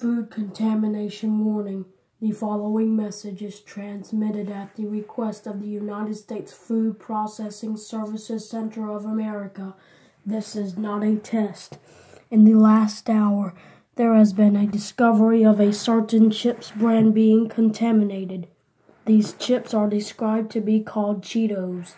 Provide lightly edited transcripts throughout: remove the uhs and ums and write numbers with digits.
Food contamination warning. The following message is transmitted at the request of the United States Food Processing Services Center of America. This is not a test. In the last hour, there has been a discovery of a certain chips brand being contaminated. These chips are described to be called Cheetos.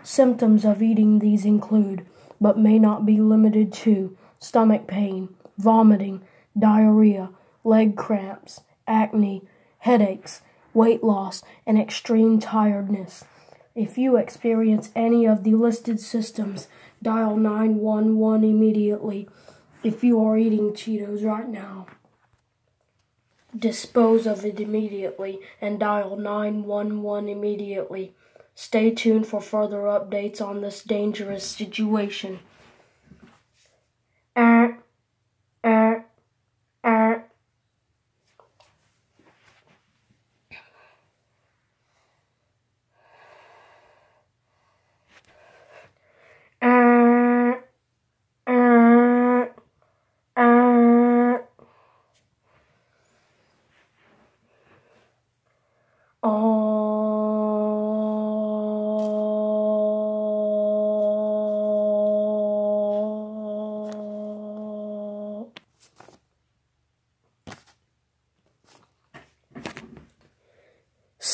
Symptoms of eating these include, but may not be limited to, stomach pain, vomiting, diarrhea, leg cramps, acne, headaches, weight loss, and extreme tiredness. If you experience any of the listed symptoms, dial 911 immediately. If you are eating Cheetos right now, dispose of it immediately and dial 911 immediately. Stay tuned for further updates on this dangerous situation.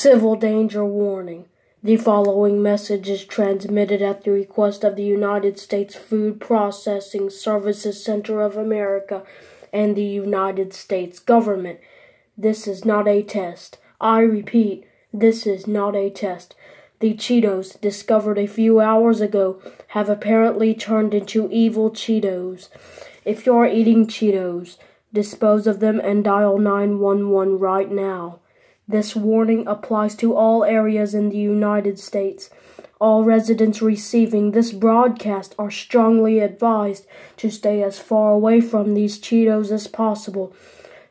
Civil danger warning. The following message is transmitted at the request of the United States Food Processing Services Center of America and the United States government. This is not a test. I repeat, this is not a test. The Cheetos, discovered a few hours ago, have apparently turned into evil Cheetos. If you're eating Cheetos, dispose of them and dial 911 right now. This warning applies to all areas in the United States. All residents receiving this broadcast are strongly advised to stay as far away from these Cheetos as possible.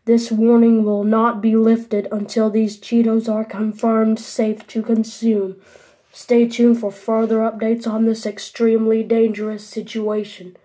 This warning will not be lifted until these Cheetos are confirmed safe to consume. Stay tuned for further updates on this extremely dangerous situation.